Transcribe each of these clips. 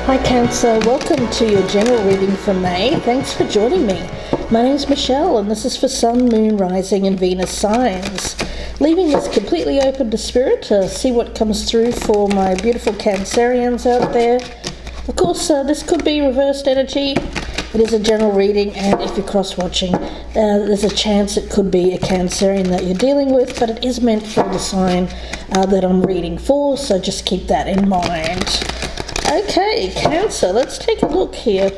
Hi Cancer, welcome to your general reading for May. Thanks for joining me. My name is Michelle and this is for Sun, Moon, Rising and Venus signs. Leaving this completely open to spirit to see what comes through for my beautiful Cancerians out there. Of course, this could be reversed energy. It is a general reading, and if you're cross-watching, there's a chance it could be a Cancerian that you're dealing with, but it is meant for the sign that I'm reading for, so just keep that in mind. Okay, Cancer, let's take a look here.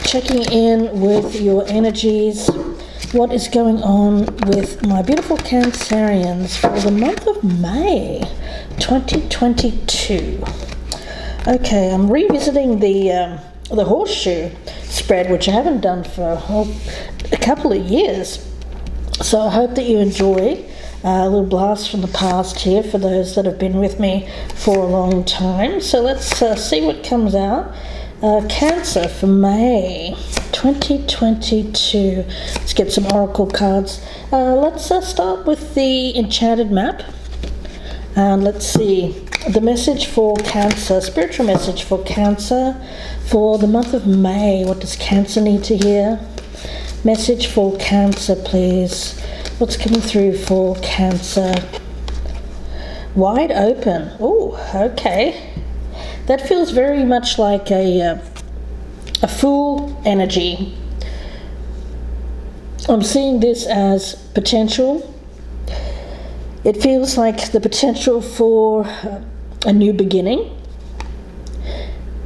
Checking in with your energies. What is going on with my beautiful Cancerians for the month of May 2022? Okay, I'm revisiting the horseshoe spread, which I haven't done for a couple of years. So I hope that you enjoy a little blast from the past here for those that have been with me for a long time. So let's see what comes out. Cancer for May 2022. Let's get some oracle cards. Let's start with the Enchanted map. And let's see the message for Cancer, spiritual message for Cancer for the month of May. What does Cancer need to hear? Message for Cancer, please. What's coming through for Cancer? Wide open. Oh, okay. That feels very much like a Fool energy. I'm seeing this as potential. It feels like the potential for a new beginning.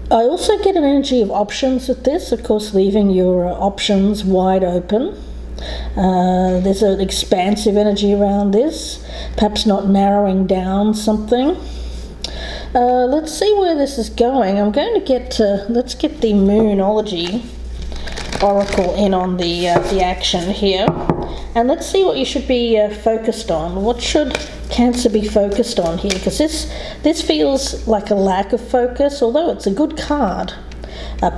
I also get an energy of options with this, of course, leaving your options wide open. There's an expansive energy around this, perhaps not narrowing down something. Let's see where this is going. I'm going to let's get the Moonology Oracle in on the action here, and let's see what you should be focused on. What should Cancer be focused on here? Because this feels like a lack of focus, although it's a good card,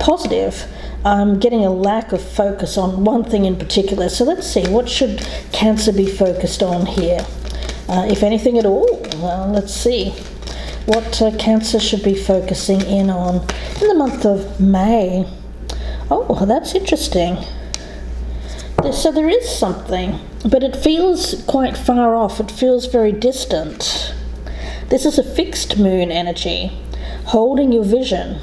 positive. I'm getting a lack of focus on one thing in particular. So let's see, what should Cancer be focused on here? If anything at all. Let's see what Cancer should be focusing in on in the month of May. Oh, that's interesting. So there is something, but it feels quite far off. It feels very distant. This is a fixed moon energy, holding your vision.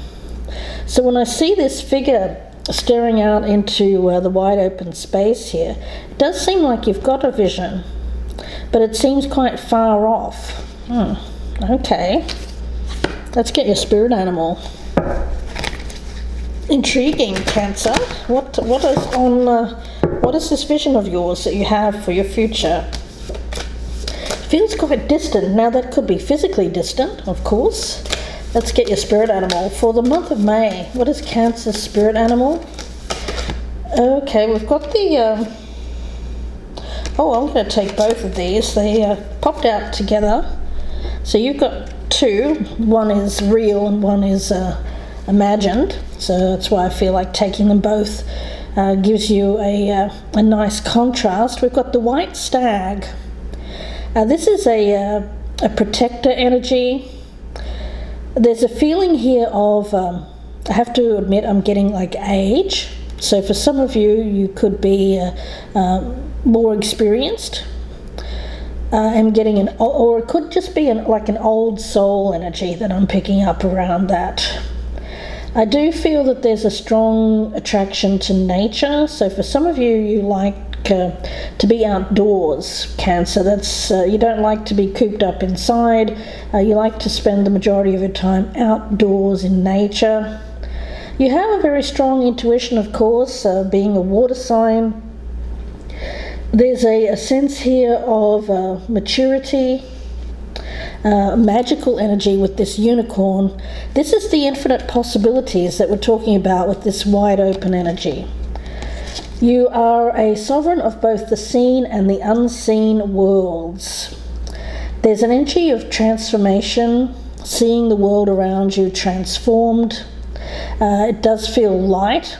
So when I see this figure staring out into the wide open space here, it does seem like you've got a vision, but it seems quite far off. Okay, let's get your spirit animal. Intriguing, Cancer. What is this vision of yours that you have for your future? It feels quite distant. Now that could be physically distant, of course. Let's get your spirit animal for the month of May. What is Cancer's spirit animal? Okay, we've got the I'm going to take both of these. They popped out together. So you've got two. One is real and one is imagined. So that's why I feel like taking them both gives you a nice contrast. We've got the white stag. This is a protector energy. There's a feeling here of, I have to admit, I'm getting like age. So for some of you, you could be more experienced. I'm getting or it could just be like an old soul energy that I'm picking up around that. I do feel that there's a strong attraction to nature. So for some of you, you like to be outdoors, Cancer. That's you don't like to be cooped up inside. You like to spend the majority of your time outdoors in nature. You have a very strong intuition, of course, being a water sign. There's a sense here of maturity, magical energy with this unicorn. This is the infinite possibilities that we're talking about with this wide open energy. You are a sovereign of both the seen and the unseen worlds. There's an energy of transformation, seeing the world around you transformed. It does feel light.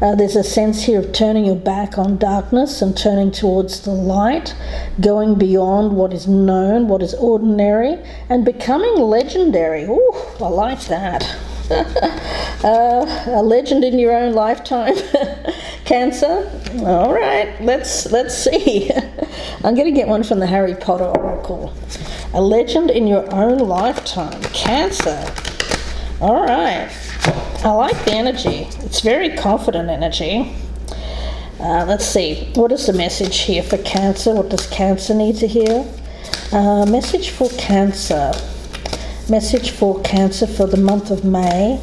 There's a sense here of turning your back on darkness and turning towards the light, going beyond what is known, what is ordinary, and becoming legendary. Ooh, I like that. A legend in your own lifetime, Cancer. All right, let's see. I'm going to get one from the Harry Potter Oracle. A legend in your own lifetime, Cancer. All right. I like the energy. It's very confident energy. Let's see. What is the message here for Cancer? What does Cancer need to hear? Message for Cancer. Message for Cancer for the month of May.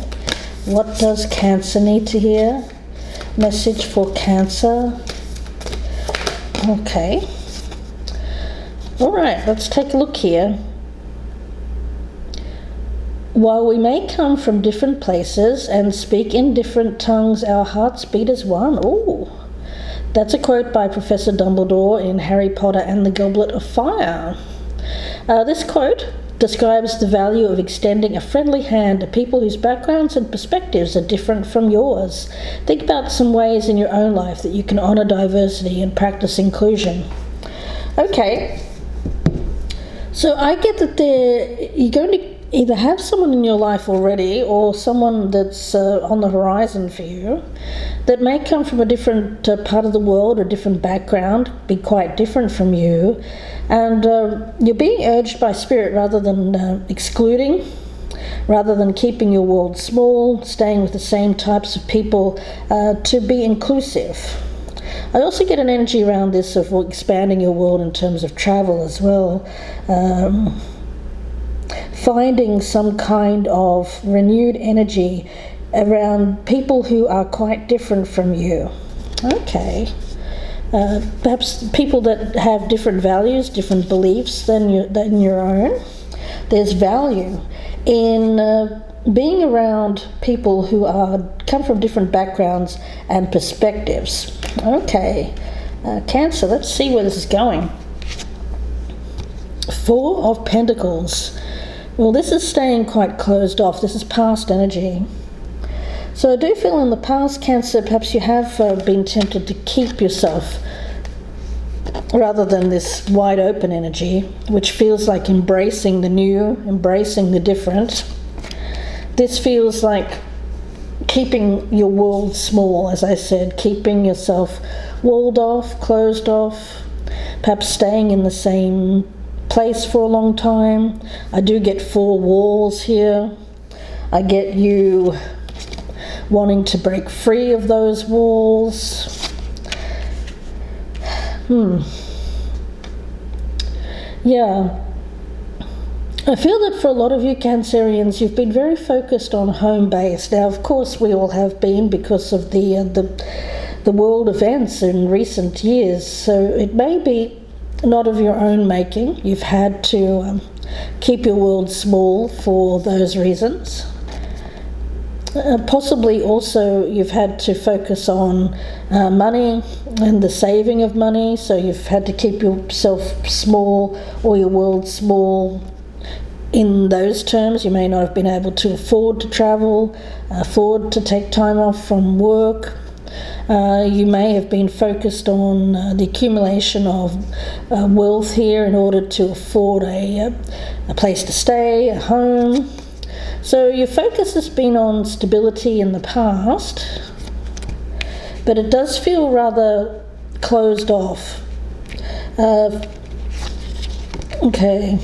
What does Cancer need to hear? Message for Cancer. Okay. All right, let's take a look here. While we may come from different places and speak in different tongues, our hearts beat as one. Ooh. That's a quote by Professor Dumbledore in Harry Potter and the Goblet of Fire. This quote describes the value of extending a friendly hand to people whose backgrounds and perspectives are different from yours. Think about some ways in your own life that you can honour diversity and practice inclusion. Okay, so I get that you're going to either have someone in your life already or someone that's on the horizon for you that may come from a different part of the world or different background, be quite different from you, and you're being urged by spirit rather than excluding, rather than keeping your world small, staying with the same types of people, to be inclusive. I also get an energy around this of expanding your world in terms of travel as well. Finding some kind of renewed energy around people who are quite different from you. Okay. Perhaps people that have different values, different beliefs than your own. There's value in being around people who come from different backgrounds and perspectives. Okay. Cancer, let's see where this is going. Four of Pentacles. Well, this is staying quite closed off. This is past energy. So I do feel in the past, Cancer, perhaps you have been tempted to keep yourself rather than this wide open energy, which feels like embracing the new, embracing the different. This feels like keeping your world small, as I said, keeping yourself walled off, closed off, perhaps staying in the same place for a long time. I do get four walls here. I get you wanting to break free of those walls. Yeah. I feel that for a lot of you Cancerians, you've been very focused on home base. Now, of course, we all have been because of the world events in recent years. So it may be not of your own making. You've had to keep your world small for those reasons. Possibly also you've had to focus on money and the saving of money, so you've had to keep yourself small or your world small in those terms. You may not have been able to afford to travel, afford to take time off from work. You may have been focused on the accumulation of wealth here in order to afford a place to stay, a home. So your focus has been on stability in the past, but it does feel rather closed off. Okay.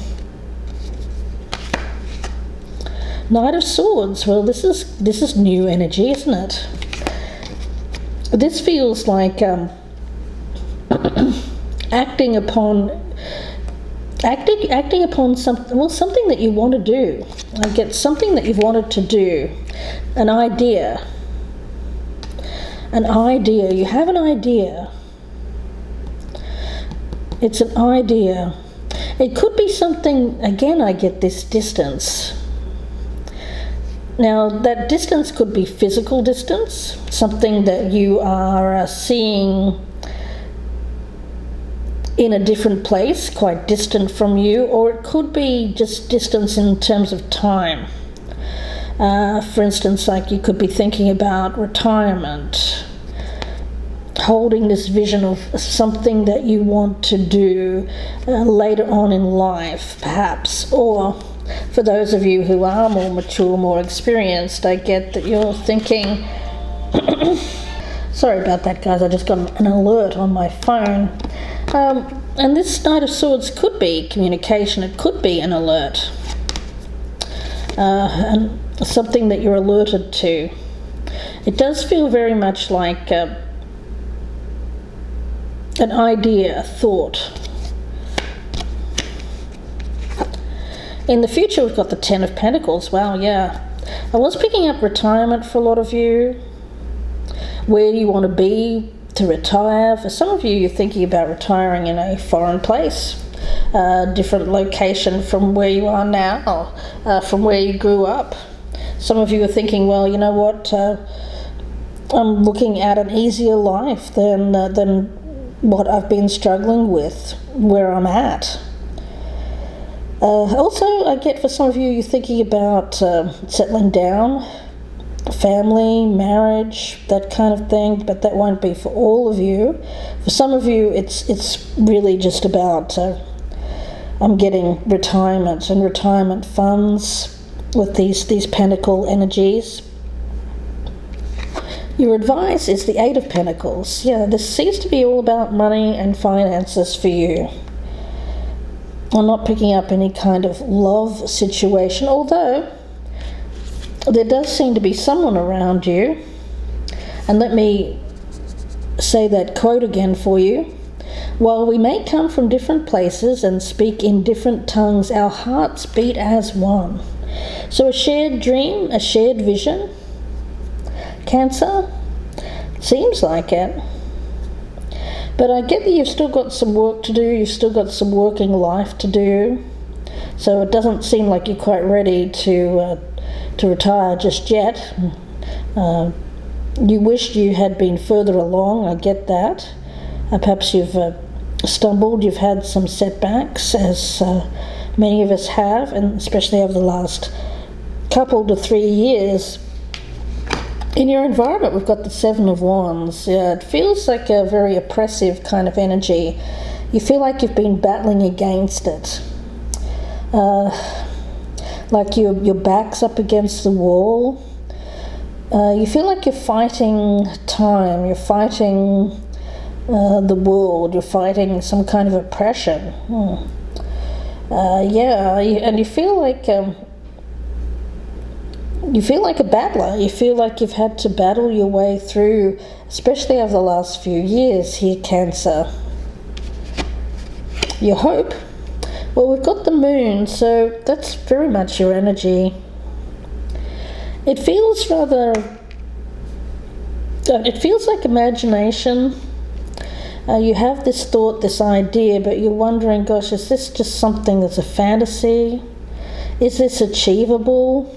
Knight of Swords. Well, this is new energy, isn't it? This feels like acting upon something that you want to do. Like it's something that you've wanted to do, an idea. You have an idea. It's an idea. It could be something, again, I get this distance. Now, that distance could be physical distance, something that you are seeing in a different place, quite distant from you, or it could be just distance in terms of time. For instance, like you could be thinking about retirement, holding this vision of something that you want to do later on in life, perhaps, or For those of you who are more mature, more experienced, I get that you're thinking, sorry about that, guys, I just got an alert on my phone. And this Knight of Swords could be communication, it could be an alert. And something that you're alerted to. It does feel very much like an idea, a thought. In the future, we've got the Ten of Pentacles. Wow, yeah. I was picking up retirement for a lot of you. Where you want to be to retire. For some of you, you're thinking about retiring in a foreign place. Different location from where you are now, from where you grew up. Some of you are thinking, well, you know what, I'm looking at an easier life than what I've been struggling with, where I'm at. Also, I get for some of you, you're thinking about settling down, family, marriage, that kind of thing, but that won't be for all of you. For some of you, it's really just about I'm getting retirement and retirement funds with these pentacle energies. Your advice is the Eight of Pentacles. Yeah, this seems to be all about money and finances for you. I'm not picking up any kind of love situation, although there does seem to be someone around you. And let me say that quote again for you. While we may come from different places and speak in different tongues, our hearts beat as one. So a shared dream, a shared vision. Cancer, seems like it. But I get that you've still got some work to do, you've still got some working life to do. So it doesn't seem like you're quite ready to retire just yet. You wished you had been further along, I get that. Perhaps you've stumbled, you've had some setbacks, as many of us have, and especially over the last couple to 3 years. In your environment, we've got the Seven of Wands. It feels like a very oppressive kind of energy. You feel like you've been battling against it. Like your back's up against the wall. You feel like you're fighting time, you're fighting the world, you're fighting some kind of oppression. And you feel like a battler. You feel like you've had to battle your way through, especially over the last few years here, Cancer. Your hope? Well, we've got the Moon, so that's very much your energy. It feels like imagination. You have this thought, this idea, but you're wondering, gosh, is this just something that's a fantasy? Is this achievable?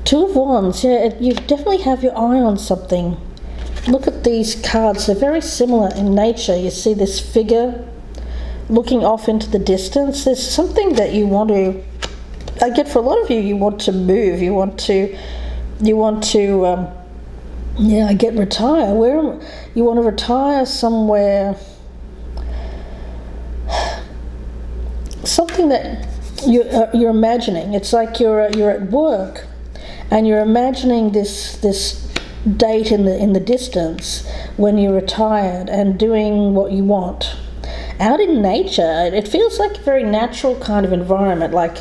Two of Wands, yeah, you definitely have your eye on something. Look at these cards, they're very similar in nature. You see this figure looking off into the distance. There's something that you want to, I get for a lot of you, you want to move, you want to retire. Where you want to retire somewhere, something that you're imagining. It's like you're at work and you're imagining this date in the distance when you're retired and doing what you want. Out in nature, it feels like a very natural kind of environment. Like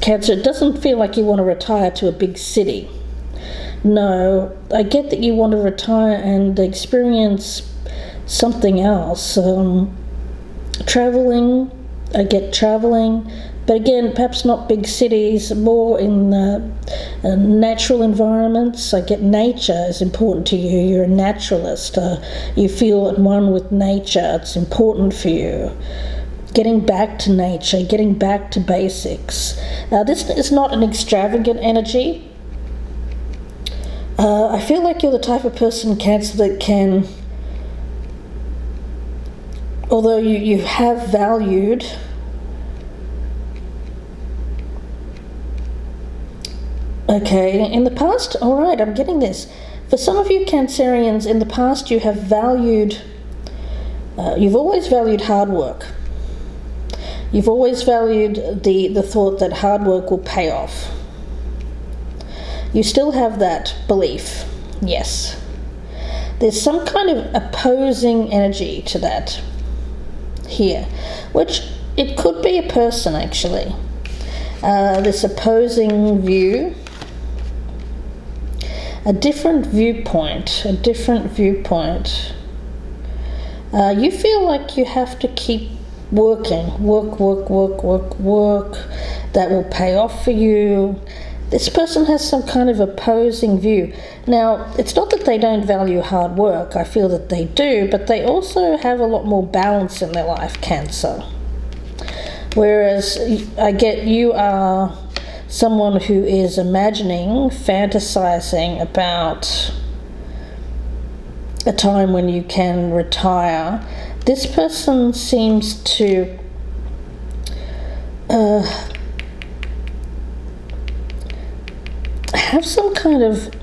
Cancer, it doesn't feel like you want to retire to a big city. No, I get that you want to retire and experience something else. Traveling, I get traveling, but again, perhaps not big cities, more in natural environments. I get nature is important to you. You're a naturalist. You feel at one with nature. It's important for you. Getting back to nature, getting back to basics. This is not an extravagant energy. I feel like you're the type of person, Cancer, that can, although you have valued in the past, all right, I'm getting this. For some of you Cancerians, in the past you have valued, you've always valued hard work. You've always valued the thought that hard work will pay off. You still have that belief, yes. There's some kind of opposing energy to that here, which it could be a person actually. This opposing view, a different viewpoint. You feel like you have to keep working, work, that will pay off for you. This person has some kind of opposing view. Now, it's not that they don't value hard work. I feel that they do, but they also have a lot more balance in their life, Cancer. Whereas I get you are someone who is imagining, fantasizing about a time when you can retire. This person seems to have some kind of,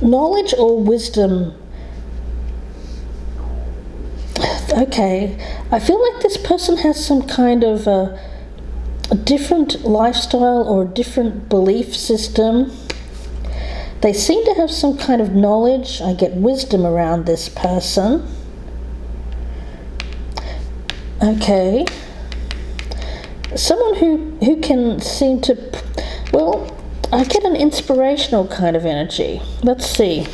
knowledge or wisdom. Okay, I feel like this person has some kind of a different lifestyle or a different belief system. They seem to have some kind of knowledge. I get wisdom around this person. Okay. Someone who can seem to, I get an inspirational kind of energy. Let's see.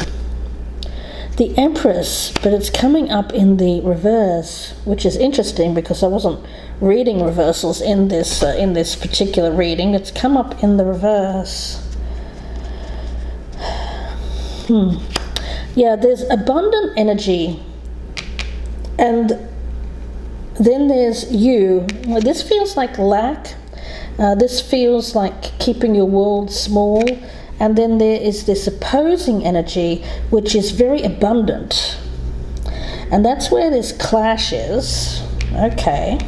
The Empress, but it's coming up in the reverse, which is interesting because I wasn't reading reversals in this particular reading. It's come up in the reverse. Yeah, there's abundant energy, and then there's you. Well, this feels like lack. This feels like keeping your world small. And then there is this opposing energy, which is very abundant. And that's where this clash is. Okay.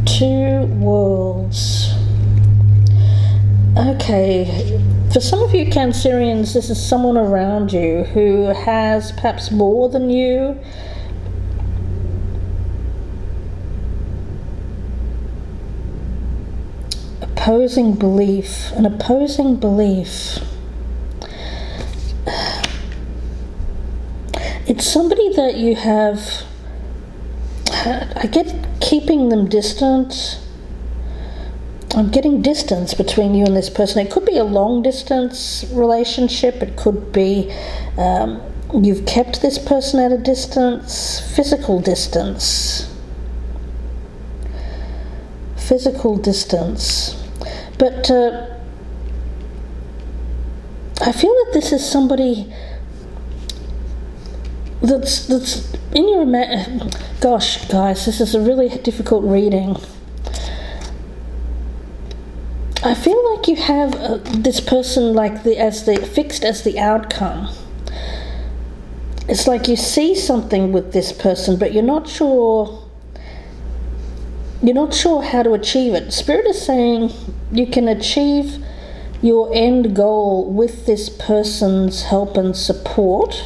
Two worlds. Okay. For some of you Cancerians, this is someone around you who has perhaps more than you. An opposing belief. It's somebody that you have, I get keeping them distant. I'm getting distance between you and this person. It could be a long distance relationship. It could be you've kept this person at a distance, physical distance. But I feel that this is somebody that's in your gosh, guys, this is a really difficult reading. I feel like you have this person like fixed as the outcome. It's like you see something with this person, but you're not sure how to achieve it. Spirit is saying you can achieve your end goal with this person's help and support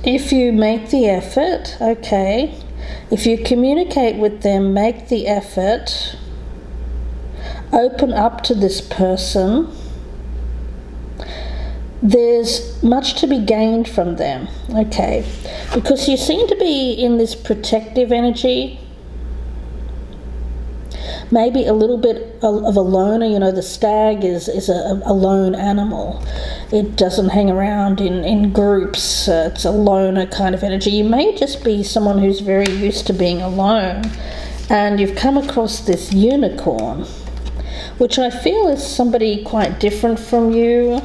if you make the effort. Okay, if you communicate with them, make the effort, open up to this person, there's much to be gained from them. Okay, because you seem to be in this protective energy, maybe a little bit of a loner. The stag is a lone animal. It doesn't hang around in groups. It's a loner kind of energy. You may just be someone who's very used to being alone, and you've come across this unicorn, which I feel is somebody quite different from you.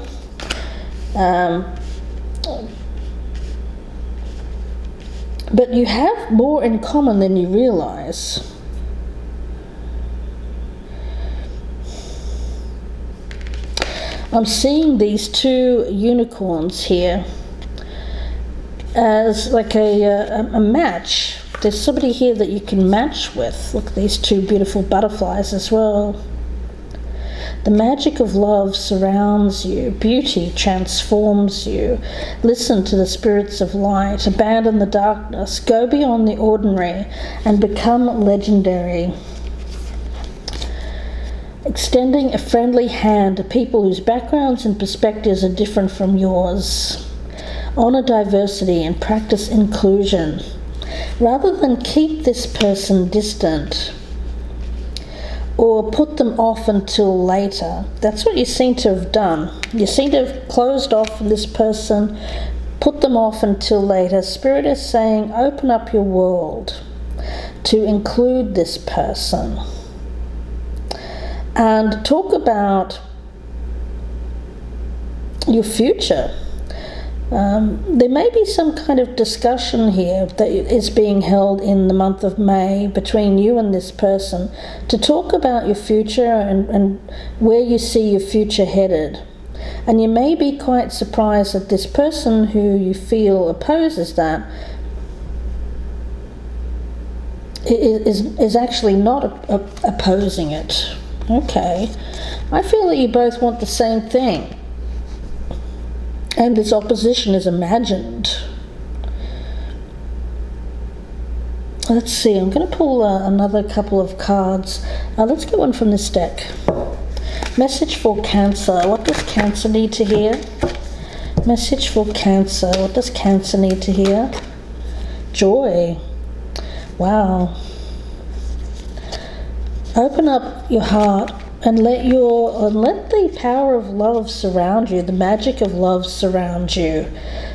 But you have more in common than you realize. I'm seeing these two unicorns here as like a match. There's somebody here that you can match with. Look, these two beautiful butterflies as well. The magic of love surrounds you. Beauty transforms you. Listen to the spirits of light. Abandon the darkness. Go beyond the ordinary and become legendary. Extending a friendly hand to people whose backgrounds and perspectives are different from yours. Honor diversity and practice inclusion. Rather than keep this person distant or put them off until later. That's what you seem to have done. You seem to have closed off this person, put them off until later. Spirit is saying, open up your world to include this person. And talk about your future. There may be some kind of discussion here that is being held in the month of May between you and this person to talk about your future and where you see your future headed. And you may be quite surprised that this person who you feel opposes that is actually not opposing it. Okay, I feel that you both want the same thing. And this opposition is imagined. Let's see, I'm going to pull another couple of cards. Let's get one from this deck. Message for Cancer. What does Cancer need to hear? Message for Cancer. What does Cancer need to hear? Joy. Wow. Open up your heart and let the power of love surround you, the magic of love surround you,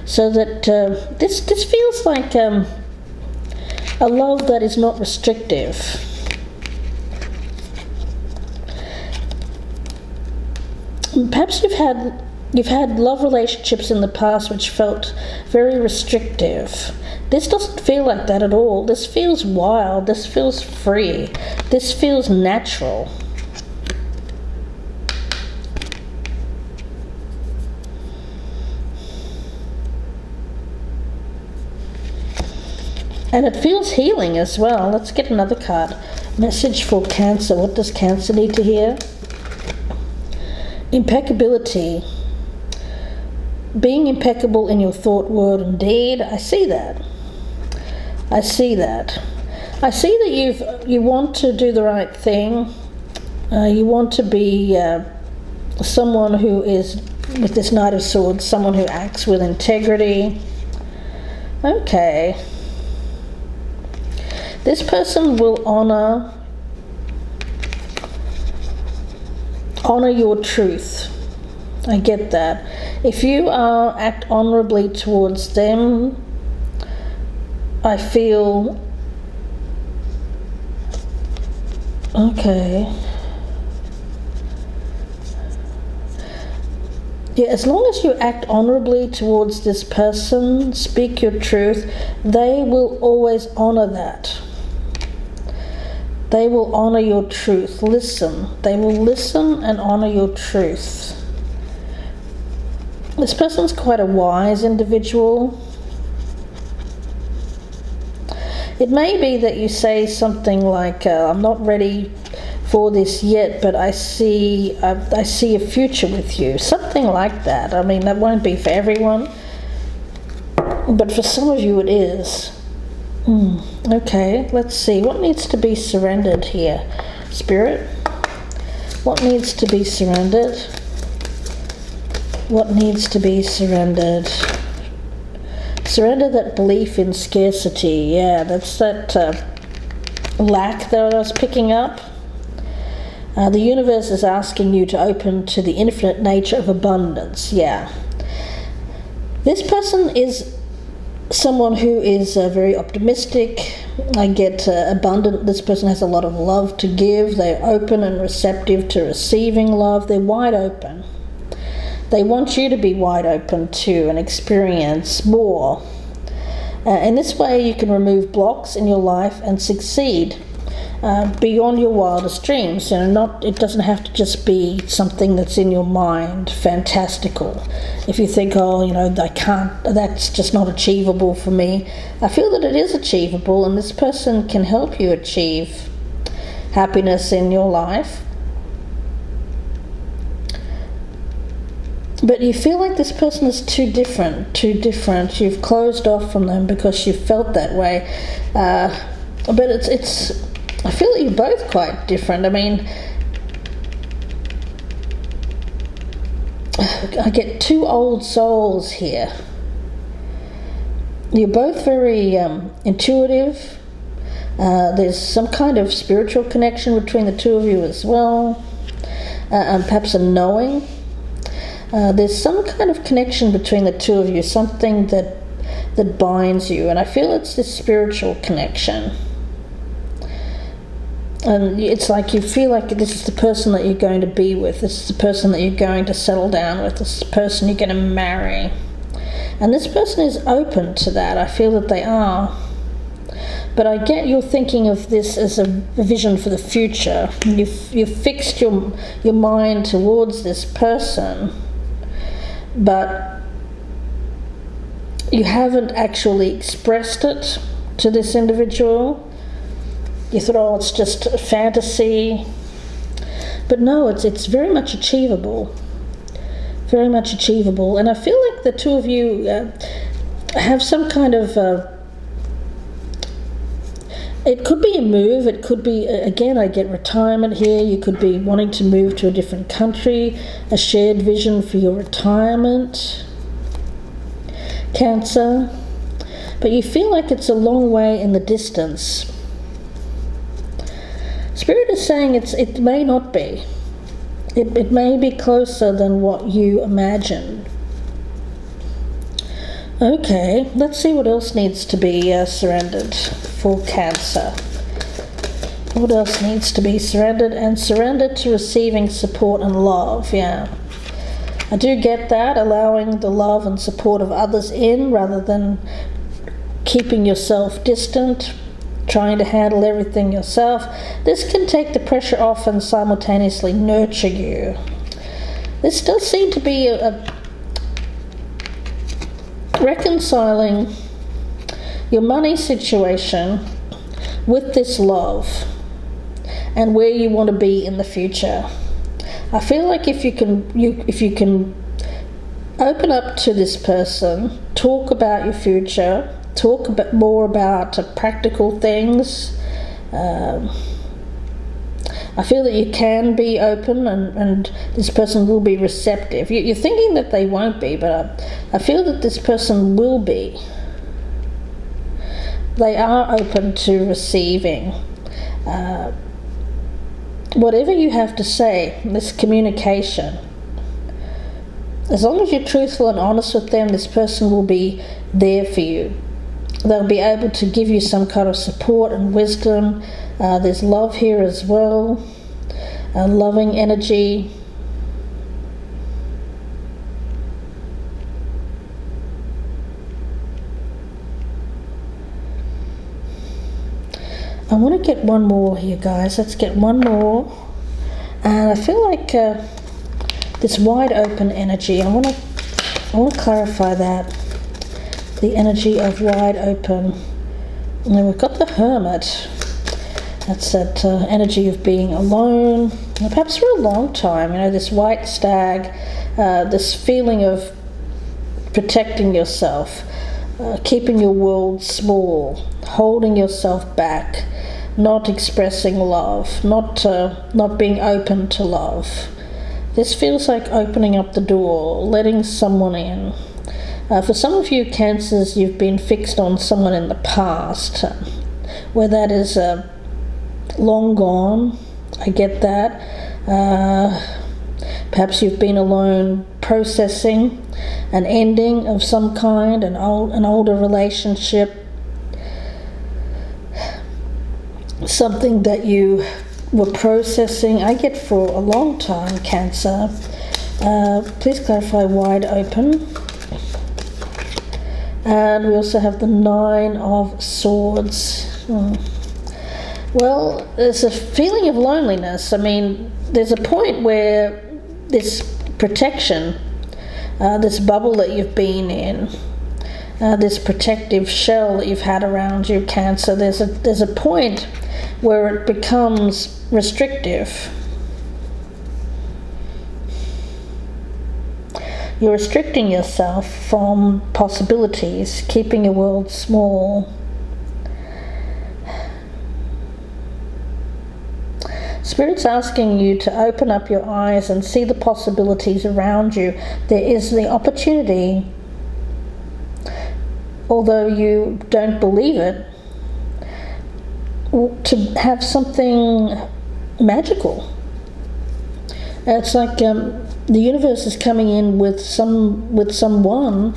so that this feels like a love that is not restrictive. Perhaps you've had love relationships in the past which felt very restrictive. This doesn't feel like that at all. This feels wild. This feels free. This feels natural. And it feels healing as well. Let's get another card. Message for Cancer. What does Cancer need to hear? Impeccability. Being impeccable in your thought, word, and deed. I see that. I see that. I see that you want to do the right thing. You want to be someone who is, with this Knight of Swords, someone who acts with integrity. Okay. This person will honor your truth. I get that. If you act honorably towards them, I feel okay. Yeah, as long as you act honorably towards this person, speak your truth, they will always honor that. They will honor your truth. Listen. They will listen and honor your truth. This person's quite a wise individual. It may be that you say something like, I'm not ready for this yet, but I see a future with you. Something like that. I mean, that won't be for everyone, but for some of you it is. Okay, let's see. What needs to be surrendered here? Spirit? What needs to be surrendered? What needs to be surrendered? Surrender that belief in scarcity. Yeah, that's that lack that I was picking up. The universe is asking you to open to the infinite nature of abundance. Yeah. This person is someone who is very optimistic. I get abundant. This person has a lot of love to give. They're open and receptive to receiving love. They're wide open. They want you to be wide open too and experience more. In this way you can remove blocks in your life and succeed beyond your wildest dreams. It doesn't have to just be something that's in your mind, fantastical. If you think, I can't, that's just not achievable for me. I feel that it is achievable, and this person can help you achieve happiness in your life. But you feel like this person is too different. You've closed off from them because you felt that way. But it's. I feel that you're both quite different. I mean, I get two old souls here. You're both very intuitive. There's some kind of spiritual connection between the two of you as well, and perhaps a knowing. There's some kind of connection between the two of you, something that binds you, and I feel it's this spiritual connection. And it's like you feel like this is the person that you're going to be with, this is the person that you're going to settle down with, this is the person you're going to marry. And this person is open to that. I feel that they are. But I get you're thinking of this as a vision for the future. You've fixed your mind towards this person, but you haven't actually expressed it to this individual. You thought, oh, it's just a fantasy. But no, it's very much achievable. Very much achievable. And I feel like the two of you have some kind of... it could be a move. It could be, again, I get retirement here. You could be wanting to move to a different country. A shared vision for your retirement. Cancer. But you feel like it's a long way in the distance. Spirit is saying it may not be. It may be closer than what you imagined. Okay, let's see what else needs to be surrendered for Cancer. What else needs to be surrendered? And surrendered to receiving support and love, yeah. I do get that, allowing the love and support of others in rather than keeping yourself distant, trying to handle everything yourself. This can take the pressure off and simultaneously nurture you. This does seem to be a reconciling your money situation with this love and where you want to be in the future. I feel like if you can open up to this person, talk about your future, talk a bit more about practical things. I feel that you can be open and this person will be receptive. You're thinking that they won't be, but I feel that this person will be. They are open to receiving. Whatever you have to say, this communication, as long as you're truthful and honest with them, this person will be there for you. They'll be able to give you some kind of support and wisdom. There's love here as well, loving energy. I want to get one more here, guys. Let's get one more. And I feel like this wide open energy, I want to clarify that. The energy of wide open. And then we've got the Hermit. That's that energy of being alone, perhaps for a long time. You know, this white stag, this feeling of protecting yourself, keeping your world small, holding yourself back, not expressing love, not being open to love. This feels like opening up the door, letting someone in. For some of you Cancers, you've been fixed on someone in the past, where that is long gone. I get that. Perhaps you've been alone processing an ending of some kind, an older relationship, something that you were processing. I get for a long time, Cancer. Please clarify wide open. And we also have the Nine of Swords. Well, there's a feeling of loneliness. I mean, there's a point where this protection, this bubble that you've been in, this protective shell that you've had around you, Cancer, there's a point where it becomes restrictive. You're restricting yourself from possibilities, keeping your world small. Spirit's asking you to open up your eyes and see the possibilities around you. There is the opportunity, although you don't believe it, to have something magical. It's like the universe is coming in with someone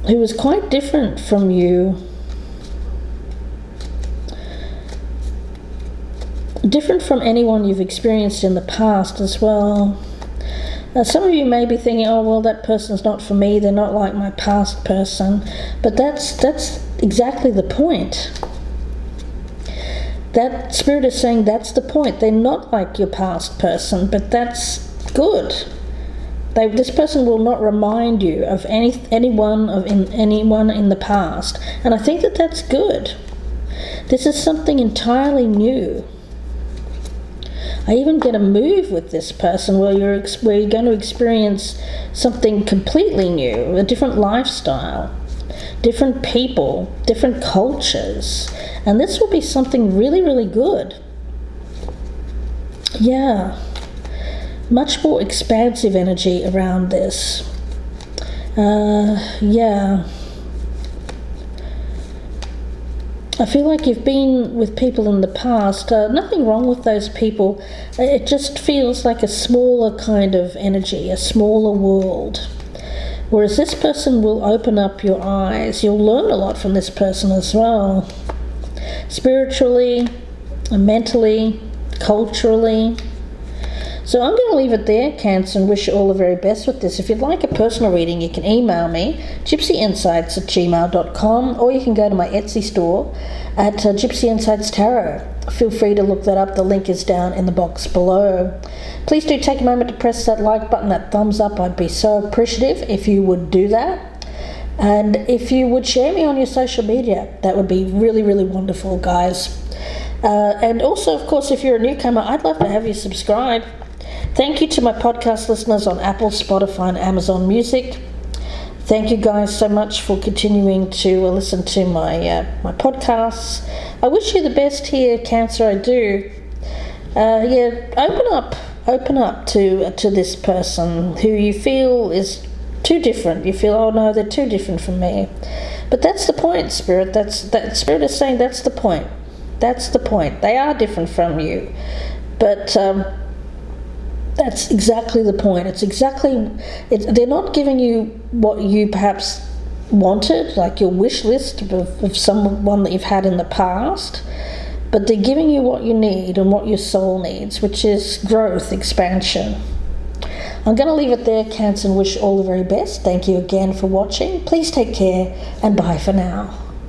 who is quite different from you. Different from anyone you've experienced in the past as well. Some of you may be thinking, oh, well, that person's not for me, they're not like my past person. But that's exactly the point. That Spirit is saying that's the point. They're not like your past person, but that's good. This person will not remind you of anyone in the past. And I think that's good. This is something entirely new. I even get a move with this person where you're going to experience something completely new, a different lifestyle, different people, different cultures, and this will be something really, really good. Yeah, much more expansive energy around this. Yeah. I feel like you've been with people in the past, nothing wrong with those people, it just feels like a smaller kind of energy, a smaller world. Whereas this person will open up your eyes, you'll learn a lot from this person as well. Spiritually, mentally, culturally. So I'm going to leave it there, Cancer, and wish you all the very best with this. If you'd like a personal reading, you can email me, gypsyinsights@gmail.com, or you can go to my Etsy store at Gypsy Insights Tarot. Feel free to look that up. The link is down in the box below. Please do take a moment to press that like button, that thumbs up. I'd be so appreciative if you would do that. And if you would share me on your social media, that would be really, really wonderful, guys. And also, of course, if you're a newcomer, I'd love to have you subscribe. Thank you to my podcast listeners on Apple, Spotify, and Amazon Music. Thank you guys so much for continuing to listen to my podcasts. I wish you the best here, Cancer. I do. Open up to this person who you feel is too different. You feel, oh no, they're too different from me. But that's the point, Spirit. That Spirit is saying that's the point. That's the point. They are different from you, but that's exactly the point. They're not giving you what you perhaps wanted, like your wish list of someone that you've had in the past, but they're giving you what you need and what your soul needs, which is growth, expansion. I'm going to leave it there, Cancer, and wish you all the very best. Thank you again for watching. Please take care, and bye for now.